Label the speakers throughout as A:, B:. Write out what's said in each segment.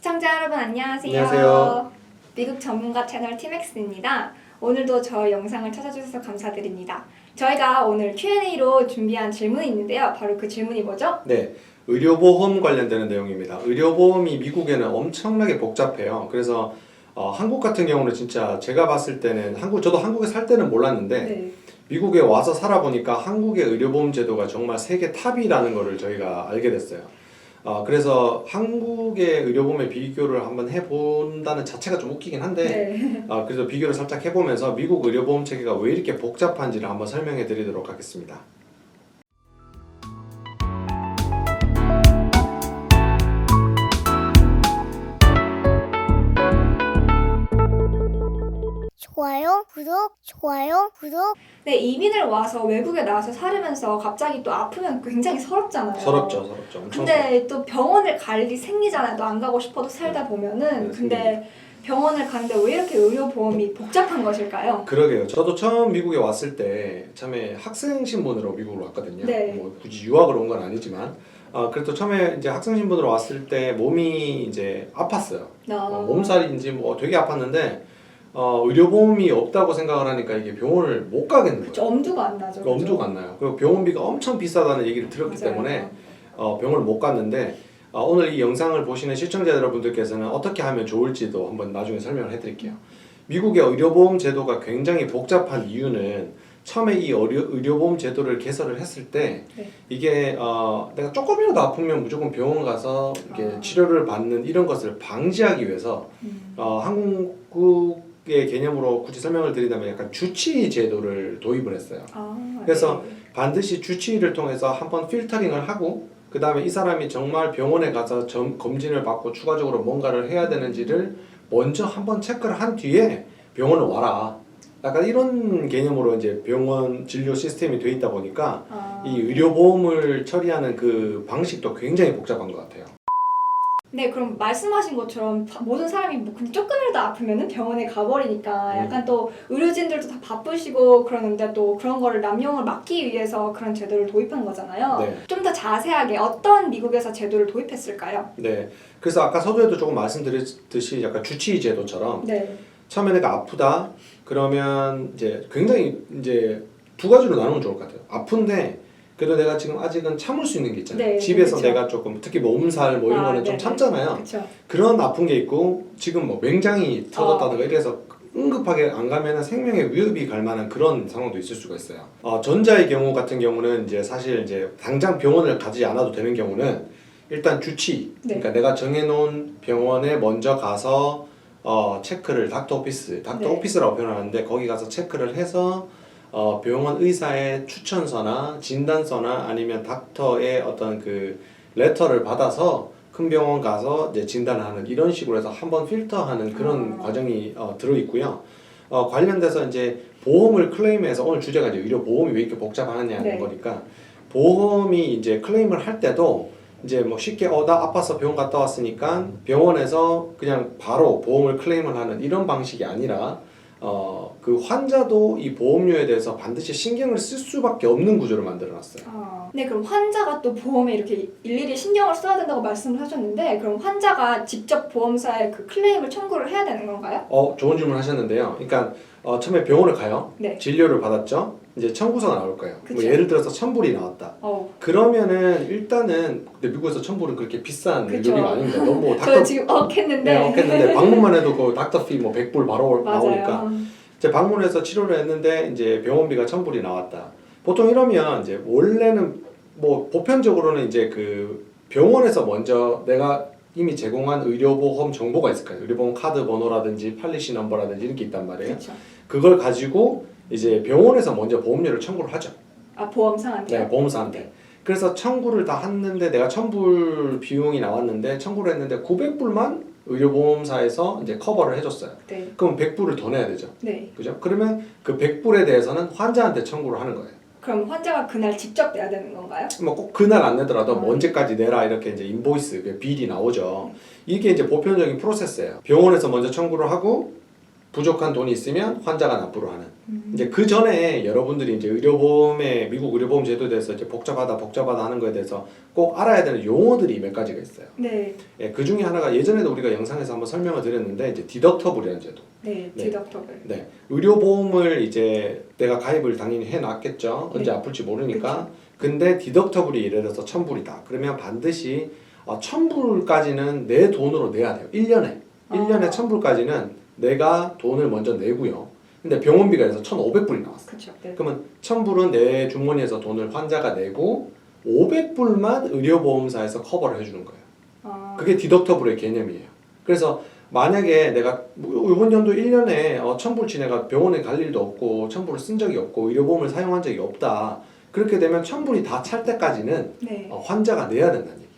A: 시청자 여러분 안녕하세요.
B: 안녕하세요.
A: 미국 전문가 채널 팀엑스입니다. 오늘도 저 영상을 찾아주셔서 감사드립니다. 저희가 오늘 Q&A로 준비한 질문이 있는데요. 바로 그 질문이 뭐죠?
B: 네, 의료보험 관련되는 내용입니다. 의료보험이 미국에는 엄청나게 복잡해요. 그래서 한국 같은 경우는 진짜 제가 봤을 때는 저도 한국에 살 때는 몰랐는데
A: 네.
B: 미국에 와서 살아보니까 한국의 의료보험 제도가 정말 세계 탑이라는 거를 저희가 알게 됐어요. 그래서 한국의 의료보험의 비교를 한번 해본다는 자체가 좀 웃기긴 한데
A: 네.
B: 그래서 비교를 살짝 해보면서 미국 의료보험 체계가 왜 이렇게 복잡한지를 한번 설명해 드리도록 하겠습니다.
C: 좋아요, 구독.
A: 네, 이민을 와서 외국에 나와서 살으면서 갑자기 또 아프면 굉장히 서럽잖아요.
B: 서럽죠. 엄청
A: 근데 또 병원을 갈 일이 생기잖아요. 또 안 가고 싶어도 살다 보면은.
B: 네,
A: 근데 병원을 가는데 왜 이렇게 의료보험이 복잡한 것일까요?
B: 그러게요. 저도 처음 미국에 왔을 때 처음에 학생 신분으로 미국으로 왔거든요.
A: 네.
B: 뭐 굳이 유학을 온 건 아니지만, 그래도 처음에 이제 학생 신분으로 왔을 때 몸이 이제 아팠어요. 몸살인지 뭐 되게 아팠는데 의료보험이 없다고 생각을 하니까 이게 병원을 못 가겠는 거예요.
A: 그쵸, 엄두가 안 나죠. 그죠?
B: 엄두가 안 나요. 그리고 병원비가 엄청 비싸다는 얘기를 들었기
A: 맞아요.
B: 때문에 병원을 못 갔는데 오늘 이 영상을 보시는 시청자 여러분들께서는 어떻게 하면 좋을지도 한번 나중에 설명을 해드릴게요. 미국의 의료보험 제도가 굉장히 복잡한 이유는 처음에 이 의료보험 제도를 개설을 했을 때
A: 네.
B: 이게 내가 조금이라도 아프면 무조건 병원 가서 이렇게 치료를 받는 이런 것을 방지하기 위해서 한국의 개념으로 굳이 설명을 드리자면 약간 주치의 제도를 도입을 했어요. 그래서
A: 네.
B: 반드시 주치의를 통해서 한번 필터링을 하고 그 다음에 이 사람이 정말 병원에 가서 검진을 받고 추가적으로 뭔가를 해야 되는지를 먼저 한번 체크를 한 뒤에 병원을 와라. 약간 이런 개념으로 이제 병원 진료 시스템이 돼 있다 보니까 이 의료보험을 처리하는 그 방식도 굉장히 복잡한 것 같아요.
A: 네, 그럼 말씀하신 것처럼 모든 사람이 뭐 그냥 조금이라도 아프면은 병원에 가버리니까 약간 또 의료진들도 다 바쁘시고 그러는데 또 그런 거를 남용을 막기 위해서 그런 제도를 도입한 거잖아요.
B: 네.
A: 좀 더 자세하게 어떤 미국에서 제도를 도입했을까요?
B: 네. 그래서 아까 서두에도 조금 말씀드렸듯이 약간 주치의 제도처럼
A: 네.
B: 처음에 내가 아프다 그러면 이제 굉장히 이제 두 가지로 나누면 좋을 것 같아요. 아픈데 그래도 내가 지금 아직은 참을 수 있는 게 있잖아요.
A: 네,
B: 집에서
A: 그렇죠.
B: 내가 조금 특히 몸살 뭐 이런 거는 좀
A: 네네.
B: 참잖아요.
A: 그렇죠.
B: 그런 아픈 게 있고 지금 뭐 맹장이 터졌다든가 이래서 응급하게 안 가면은 생명의 위협이 갈 만한 그런 상황도 있을 수가 있어요. 전자의 경우 같은 경우는 이제 사실 이제 당장 병원을 가지 않아도 되는 경우는 일단 주치,
A: 네.
B: 그러니까 내가 정해놓은 병원에 먼저 가서 체크를 닥터 오피스라고 표현하는데 거기 가서 체크를 해서 병원 의사의 추천서나 진단서나 아니면 닥터의 어떤 그 레터를 받아서 큰 병원 가서 이제 진단하는 이런 식으로 해서 한번 필터하는 그런 과정이 들어 있고요. 관련돼서 이제 보험을 클레임해서 오늘 주제가 이제 의료 보험이 왜 이렇게 복잡하느냐는
A: 네.
B: 거니까 보험이 이제 클레임을 할 때도 이제 뭐 쉽게 나 아파서 병원 갔다 왔으니까 병원에서 그냥 바로 보험을 클레임을 하는 이런 방식이 아니라 그 환자도 이 보험료에 대해서 반드시 신경을 쓸 수밖에 없는 구조를 만들어놨어요.
A: 네, 그럼 환자가 또 보험에 이렇게 일일이 신경을 써야 된다고 말씀을 하셨는데 그럼 환자가 직접 보험사에 그 클레임을 청구를 해야 되는 건가요?
B: 좋은 질문 하셨는데요. 그러니까 처음에 병원을 가요.
A: 네.
B: 진료를 받았죠. 이제 청구서가 나올 거예요. 뭐
A: 그쵸.
B: 예를 들어서 천불이 나왔다. 그러면은 일단은 근데 미국에서 천불은 그렇게 비싼
A: 그쵸.
B: 의료비가 아닙니다. 너무 뭐
A: 저 지금 억했는데.
B: 네, 얻겠는데 방문만 해도 그 닥터 피 뭐 100불 바로 나오니까
A: 맞아요.
B: 이제 방문해서 치료를 했는데 이제 병원비가 1000불이 나왔다. 보통 이러면 이제 원래는 뭐 보편적으로는 이제 그 병원에서 먼저 내가 이미 제공한 의료보험 정보가 있을 거예요. 의료보험 카드 번호라든지 팔리시 넘버라든지 이렇게 있단 말이에요.
A: 그쵸.
B: 그걸 가지고 이제 병원에서 먼저 보험료를 청구를 하죠.
A: 보험사한테요?
B: 네, 보험사한테.
A: 네.
B: 그래서 청구를 다 했는데 내가 1000불 비용이 나왔는데 청구를 했는데 900불만 의료보험사에서 이제 커버를 해줬어요.
A: 네.
B: 그럼 100불을 더 내야 되죠.
A: 네.
B: 그죠? 그러면 그 100불에 대해서는 환자한테 청구를 하는 거예요.
A: 그럼 환자가 그날 직접 내야 되는 건가요?
B: 뭐 꼭 그날 안 내더라도 뭐 언제까지 내라 이렇게 이제 인보이스, 빌이 나오죠. 이게 이제 보편적인 프로세스예요. 병원에서 먼저 청구를 하고 부족한 돈이 있으면 환자가 납부를 하는. 이제 그 전에 여러분들이 이제 의료보험에 미국 의료보험 제도에 대해서 이제 복잡하다 하는 거에 대해서 꼭 알아야 되는 용어들이 몇 가지가 있어요.
A: 네.
B: 예, 그 중에 하나가 예전에도 우리가 영상에서 한번 설명을 드렸는데 이제 디덕터블이라는 제도.
A: 네,
B: 네.
A: 디덕터블.
B: 네, 의료보험을 이제 내가 가입을 당연히 해놨겠죠. 언제
A: 네.
B: 아플지 모르니까. 근데 디덕터블이 예를 들어서 1,000불이다. 그러면 반드시 1,000불까지는 내 돈으로 내야 돼요. 1년에. 1년에 1,000불까지는 내가 돈을 먼저 내고요. 근데 병원비가 그래서 1,500불이 나왔어.
A: 그렇죠. 네.
B: 그러면 1,000불은 내 주머니에서 돈을 환자가 내고 500불만 의료보험사에서 커버를 해주는 거예요. 그게 디덕터블의 개념이에요. 그래서 만약에 내가 이번 연도 1년에 1,000불치 내가 병원에 갈 일도 없고 1,000불을 쓴 적이 없고 의료보험을 사용한 적이 없다. 그렇게 되면 1,000불이 다 찰 때까지는
A: 네.
B: 환자가 내야 된다는 얘기예요.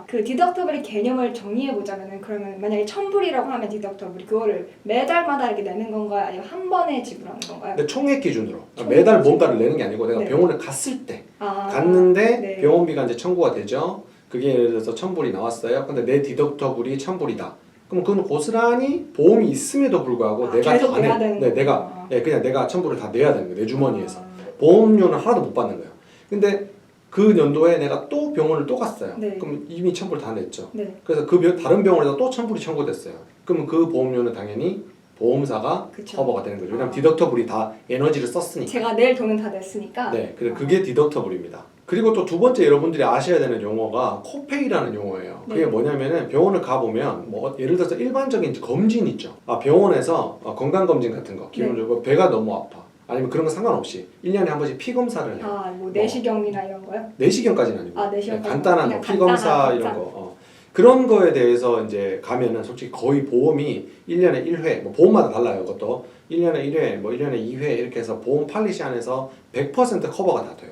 A: 그 디덕터블의 개념을 정리해 보자면은 그러면 만약에 1,000불이라고 하면 디덕터블이 그거를 매달마다 이렇게 내는 건가요? 아니면 한 번에 지불하는 건가요?
B: 근데 총액 기준으로
A: 총액
B: 매달
A: 기준.
B: 뭔가를 내는 게 아니고 내가
A: 네.
B: 병원을 갔을 때
A: 아,
B: 갔는데
A: 네.
B: 병원비가 이제 청구가 되죠. 그게 예를 들어서 1,000불이 나왔어요. 근데 내 디덕터블이 1,000불이다. 그럼 그건 고스란히 보험이 있음에도 불구하고 내가
A: 계속
B: 다
A: 내야 되는
B: 네,
A: 거구나.
B: 그냥 내가 1,000불을 다 내야 되는 거예요. 내 주머니에서.
A: 아,
B: 보험료는 하나도 못 받는 거예요. 근데 그 연도에 내가 또 병원을 또 갔어요.
A: 네.
B: 그럼 이미 1,000불 다 냈죠.
A: 네.
B: 그래서 다른 병원에서 또 1,000불이 청구됐어요. 그러면 그 보험료는 당연히 보험사가
A: 그쵸.
B: 커버가 되는 거죠. 왜냐면
A: 아.
B: 디덕터블이 다 에너지를 썼으니까.
A: 제가 낼 돈은 다 냈으니까.
B: 네, 그게 디덕터블입니다. 그리고 또 두 번째 여러분들이 아셔야 되는 용어가 코페이라는 용어예요. 그게
A: 네.
B: 뭐냐면은 병원을 가보면 뭐 예를 들어서 일반적인 검진 있죠. 병원에서 건강검진 같은 거 기본적으로 배가 너무 아파. 아니면 그런 거 상관없이 1년에 한 번씩 피 검사를 해요.
A: 뭐 내시경이나 이런 거요?
B: 내시경까지는 아니고
A: 내시경까지
B: 간단한
A: 그냥
B: 피 검사
A: 간단한
B: 이런 거 그런 거에 대해서 이제 가면은 솔직히 거의 보험이 1년에 1회 뭐 보험마다 달라요. 그것도 1년에 1회 뭐 1년에 2회 이렇게 해서 보험 팔리시 안에서 100% 커버가 다 돼요.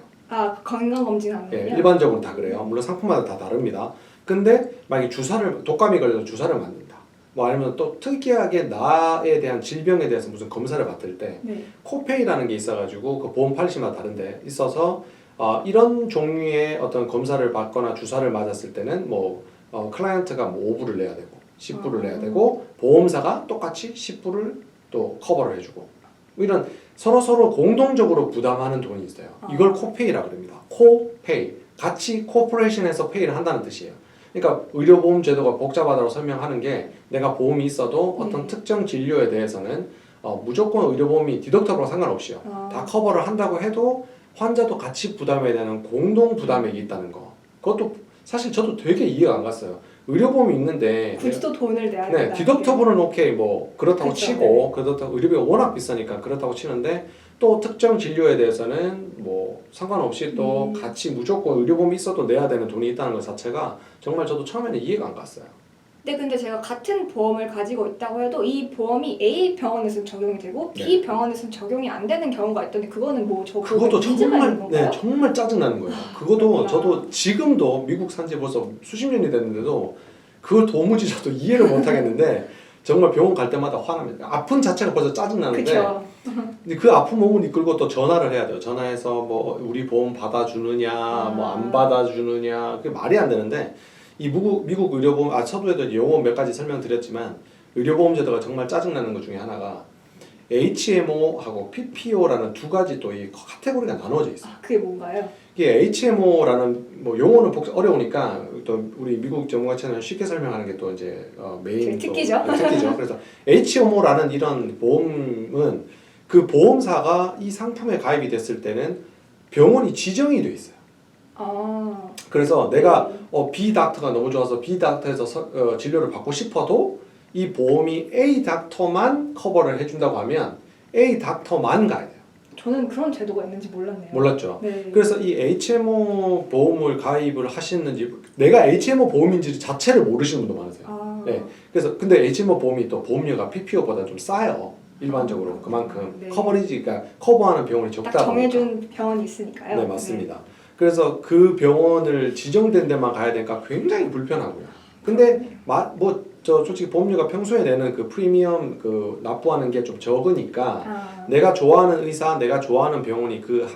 A: 건강검진 하면요?
B: 일반적으로 다 그래요. 물론 상품마다 다 다릅니다. 근데 만약에 독감이 걸려서 주사를 맞는다. 뭐 아니면 또 특이하게 나에 대한 질병에 대해서 무슨 검사를 받을 때
A: 네.
B: 코페이라는 게 있어가지고 그 보험 팔리시마다 다른데 있어서 이런 종류의 어떤 검사를 받거나 주사를 맞았을 때는 클라이언트가 5불을 내야 되고 10불을 내야 되고 보험사가 똑같이 10불을 또 커버를 해주고 이런 서로 공동적으로 부담하는 돈이 있어요. 이걸 코페이라 그럽니다. 코페이 같이 코퍼레이션에서 페이를 한다는 뜻이에요. 그러니까 의료보험 제도가 복잡하다고 설명하는 게 내가 보험이 있어도 어떤 특정 진료에 대해서는 무조건 의료보험이 디덕터블과 상관없이요. 다 커버를 한다고 해도 환자도 같이 부담해야 되는 공동 부담액이 있다는 거. 그것도 사실 저도 되게 이해가 안 갔어요. 의료보험이 있는데
A: 굳이 또 돈을 내야
B: 네,
A: 된다.
B: 디덕터블은 오케이 뭐 그렇다고
A: 그쵸,
B: 치고 그렇다고 의료비가 워낙 비싸니까 그렇다고 치는데 또 특정 진료에 대해서는 뭐 상관없이 또 같이 무조건 의료보험이 있어도 내야 되는 돈이 있다는 것 자체가 정말 저도 처음에는 이해가 안 갔어요.
A: 네, 근데 제가 같은 보험을 가지고 있다고 해도 이 보험이 A 병원에서는 적용이 되고 B 병원에서는 적용이 안 되는 경우가 있던데 그거는
B: 그것도 정말
A: 건가요?
B: 정말 짜증나는 거예요. 그것도
A: 그렇구나.
B: 저도 지금도 미국 산지 벌써 수십 년이 됐는데도 그걸 도무지 저도 이해를 못 하겠는데 정말 병원 갈 때마다 화납니다. 아픈 자체가 벌써 짜증나는데
A: 그쵸.
B: 근데 그 아픈 몸을 이끌고 또 전화를 해야 돼요. 전화해서 뭐 우리 보험 받아주느냐 뭐 안 받아주느냐 그게 말이 안 되는데 이 미국 의료보험 서두에도 용어 몇 가지 설명드렸지만 의료보험 제도가 정말 짜증나는 것 중에 하나가 HMO하고 PPO라는 두 가지 또 이 카테고리가 나눠져 있어요.
A: 그게 뭔가요?
B: 이게 HMO라는 뭐 용어는 어려우니까 또 우리 미국 전문가 채널 쉽게 설명하는 게 또 이제 메인
A: 특기죠.
B: 특기죠. 그래서 HMO라는 이런 보험은 그 보험사가 이 상품에 가입이 됐을 때는 병원이 지정이 돼 있어요. 그래서 내가 B 닥터가 너무 좋아서 B 닥터에서 진료를 받고 싶어도 이 보험이 A 닥터만 커버를 해준다고 하면 A 닥터만 가야 돼요.
A: 저는 그런 제도가 있는지 몰랐네요.
B: 몰랐죠.
A: 네.
B: 그래서 이 HMO 보험을 가입을 하시는지 내가 HMO 보험인지 자체를 모르시는 분도 많으세요. 네. 그래서 근데 HMO 보험이 또 보험료가 PPO보다 좀 싸요. 일반적으로 그만큼
A: 네.
B: 커버리지가 커버하는 병원이 적다
A: 딱
B: 보니까.
A: 정해준 병원이 있으니까요.
B: 네, 맞습니다. 그래서 그 병원을 지정된 데만 가야 되니까 굉장히 불편하고요. 근데 솔직히 보험료가 평소에 내는 그 프리미엄 그 납부하는 게 좀 적으니까 내가 좋아하는 의사, 내가 좋아하는 병원이 그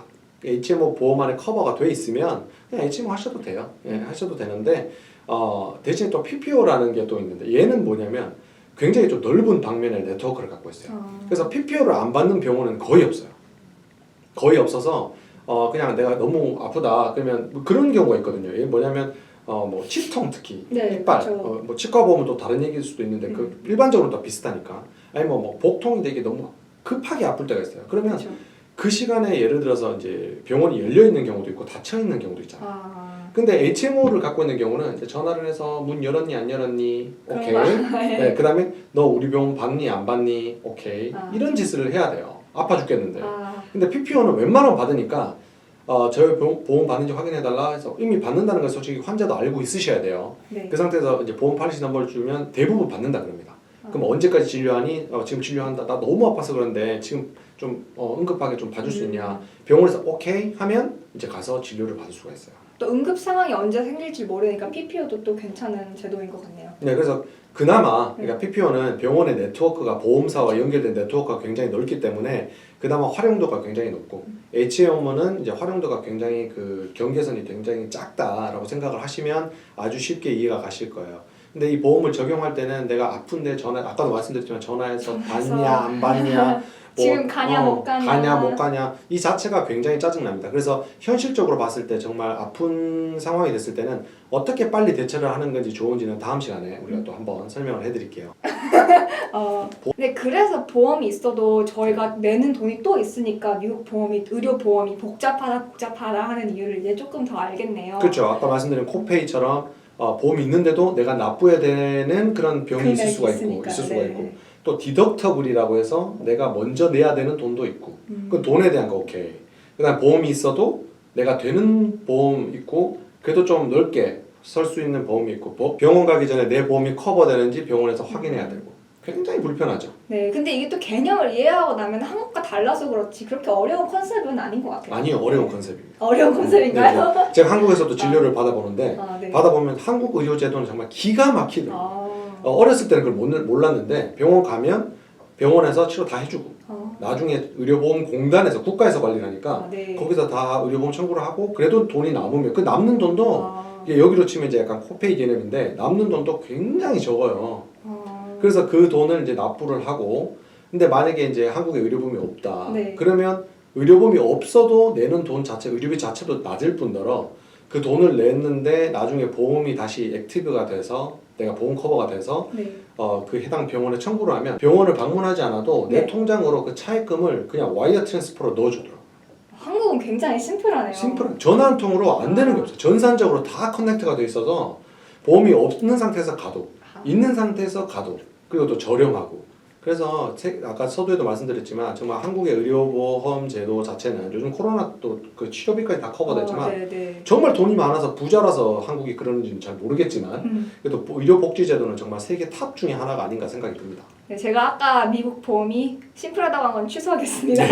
B: HMO 보험 안에 커버가 돼 있으면 그냥 HMO 하셔도 돼요. 예, 하셔도 되는데 대신 또 PPO라는 게 또 있는데 얘는 뭐냐면 굉장히 좀 넓은 방면의 네트워크를 갖고 있어요.
A: 아.
B: 그래서 PPO를 안 받는 병원은 거의 없어요. 거의 없어서 그냥 내가 너무 아프다 그러면 뭐 그런 경우가 있거든요. 이게 뭐냐면 뭐 치통 특히
A: 네,
B: 이빨
A: 그렇죠.
B: 뭐 치과 보면 또 다른 얘기일 수도 있는데 그 일반적으로 다 비슷하니까 아니면 뭐 복통이 되게 너무 급하게 아플 때가 있어요. 그러면
A: 그렇죠.
B: 그 시간에 예를 들어서 이제 병원이 열려 있는 경우도 있고 닫혀 있는 경우도 있잖아요.
A: 아.
B: 근데 HMO를 갖고 있는 경우는 이제 전화를 해서 문 열었니 안 열었니 오케이. 네, 그다음에 너 우리 병원 받니 안 받니 오케이.
A: 아.
B: 이런 짓을 해야 돼요. 아파 죽겠는데.
A: 아.
B: 근데 PPO는 웬만하면 받으니까 저희 보험 받는지 확인해달라 해서 이미 받는다는 걸 솔직히 환자도 알고 있으셔야 돼요.
A: 네.
B: 그 상태에서 이제 보험 팔리시 넘버를 주면 대부분 받는다 그럽니다. 그럼 언제까지 진료하니? 지금 진료한다. 나 너무 아파서 그런데 지금 좀 응급하게 좀 봐줄 수 있냐? 병원에서 오케이 하면 이제 가서 진료를 받을 수가 있어요.
A: 또 응급 상황이 언제 생길지 모르니까 PPO도 또 괜찮은 제도인 것 같네요.
B: 네, 그래서 그나마 그러니까 PPO는 병원의 네트워크가 보험사와 연결된 네트워크가 굉장히 넓기 때문에 그나마 활용도가 굉장히 높고 HMO는 이제 활용도가 굉장히 그 경계선이 굉장히 작다라고 생각을 하시면 아주 쉽게 이해가 가실 거예요. 근데 이 보험을 적용할 때는 내가 아픈데 아까도 말씀드렸지만 전화해서 받냐 안 받냐
A: 지금 가냐 못 가냐.
B: 이 자체가 굉장히 짜증납니다. 그래서 현실적으로 봤을 때 정말 아픈 상황이 됐을 때는 어떻게 빨리 대처를 하는 건지 좋은지는 다음 시간에 우리가 또 한번 설명을 해드릴게요.
A: 네, 그래서 보험이 있어도 저희가 내는 돈이 또 있으니까 미국 보험이 의료 보험이 복잡하다 하는 이유를 이제 조금 더 알겠네요.
B: 그렇죠. 아까 말씀드린 코페이처럼 보험이 있는데도 내가 납부해야 되는 그런 병이 있을 수가 있고 또 디덕터블이라고 해서 내가 먼저 내야 되는 돈도 있고 그 돈에 대한 거 오케이. 그다음 보험이 있어도 내가 되는 보험 있고 그래도 좀 넓게 설 수 있는 보험이 있고 병원 가기 전에 내 보험이 커버되는지 병원에서 확인해야 되고 굉장히 불편하죠.
A: 네, 근데 이게 또 개념을 이해하고 나면 한국과 달라서 그렇지 그렇게 어려운 컨셉은 아닌 것 같아요.
B: 아니요, 어려운 컨셉입니다.
A: 어려운 컨셉인가요?
B: 네. 제가 한국에서도 진료를 받아보는데
A: 네.
B: 받아보면 한국 의료제도는 정말 기가 막히더라고요. 어렸을 때는 그걸 몰랐는데 병원 가면 병원에서 치료 다 해주고 나중에 의료보험공단에서 국가에서 관리를 하니까
A: 네.
B: 거기서 다 의료보험 청구를 하고 그래도 돈이 남으면 그 남는 돈도 이게 여기로 치면 이제 약간 코페이 개념인데 남는 돈도 굉장히 적어요. 그래서 그 돈을 이제 납부를 하고 근데 만약에 이제 한국에 의료보험이 없다.
A: 네.
B: 그러면 의료보험이 없어도 내는 돈 자체 의료비 자체도 낮을 뿐더러 그 돈을 냈는데 나중에 보험이 다시 액티브가 돼서 내가 보험 커버가 돼서
A: 네.
B: 그 해당 병원에 청구를 하면 병원을 방문하지 않아도 내 통장으로 그 차입금을 그냥 와이어 트랜스퍼로 넣어주더라고요.
A: 한국은 굉장히 심플하네요.
B: 전화 한 통으로 안 되는 게 없어요. 전산적으로 다 커넥트가 돼 있어서 보험이 없는 상태에서 가도 있는 상태에서 가도 그리고 또 저렴하고 그래서 아까 서두에도 말씀드렸지만 정말 한국의 의료보험 제도 자체는 요즘 코로나 또 그 치료비까지 다 커버됐지만 정말 돈이 많아서 부자라서 한국이 그런지는 잘 모르겠지만 그래도 의료복지제도는 정말 세계 탑 중에 하나가 아닌가 생각이 듭니다.
A: 네, 제가 아까 미국 보험이 심플하다고 한 건 취소하겠습니다.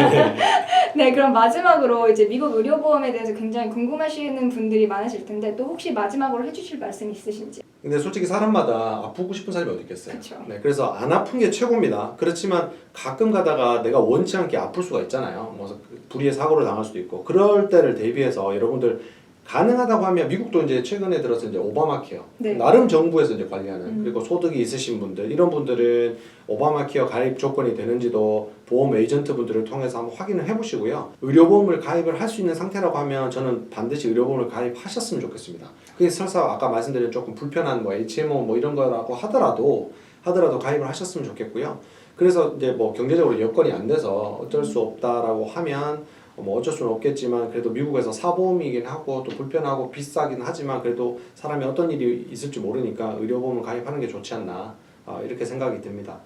A: 네, 그럼 마지막으로 이제 미국 의료보험에 대해서 굉장히 궁금하시는 분들이 많으실 텐데 또 혹시 마지막으로 해주실 말씀 있으신지?
B: 근데 솔직히 사람마다 아프고 싶은 사람이 어디 있겠어요.
A: 그쵸.
B: 네, 그래서 안 아픈 게 최고입니다. 그렇지만 가끔 가다가 내가 원치 않게 아플 수가 있잖아요. 뭐 불의의 사고를 당할 수도 있고 그럴 때를 대비해서 여러분들 가능하다고 하면 미국도 이제 최근에 들어서 이제 오바마 케어 나름 정부에서 이제 관리하는 그리고 소득이 있으신 분들 이런 분들은 오바마 케어 가입 조건이 되는지도 보험 에이전트 분들을 통해서 한번 확인을 해보시고요. 의료보험을 가입을 할 수 있는 상태라고 하면 저는 반드시 의료보험을 가입하셨으면 좋겠습니다. 그게 설사 아까 말씀드린 조금 불편한 뭐 HMO 뭐 이런 거라고 하더라도 가입을 하셨으면 좋겠고요. 그래서 이제 뭐 경제적으로 여건이 안 돼서 어쩔 수 없다라고 하면 뭐 어쩔 수는 없겠지만 그래도 미국에서 사보험이긴 하고 또 불편하고 비싸긴 하지만 그래도 사람이 어떤 일이 있을지 모르니까 의료보험을 가입하는 게 좋지 않나 이렇게 생각이 듭니다.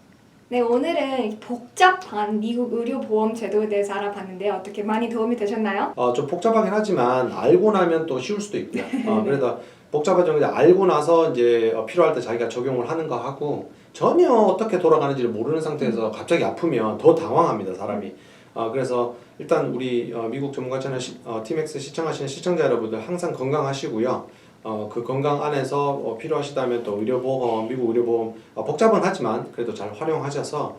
A: 네, 오늘은 복잡한 미국 의료보험 제도에 대해서 알아봤는데요. 어떻게 많이 도움이 되셨나요?
B: 좀 복잡하긴 하지만 알고 나면 또 쉬울 수도 있고요. 그래서 복잡하죠. 이제 알고 나서 이제 필요할 때 자기가 적용을 하는 거 하고 전혀 어떻게 돌아가는지를 모르는 상태에서 갑자기 아프면 더 당황합니다, 사람이. 그래서 일단 우리 미국 전문가 채널 TMX 시청하시는 시청자 여러분들 항상 건강하시고요. 그 건강 안에서 필요하시다면 또 의료보험, 미국 의료보험 복잡은 하지만 그래도 잘 활용하셔서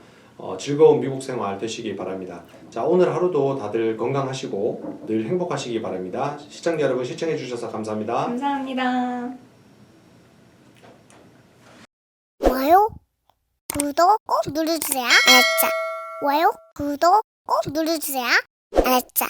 B: 즐거운 미국 생활 되시기 바랍니다. 자, 오늘 하루도 다들 건강하시고 늘 행복하시기 바랍니다. 시청자 여러분 시청해 주셔서 감사합니다.
A: 감사합니다.
C: 좋아요 구독 꼭 눌러주세요. 알았죠? 좋아요, 구독 꼭 눌러주세요. 알았죠?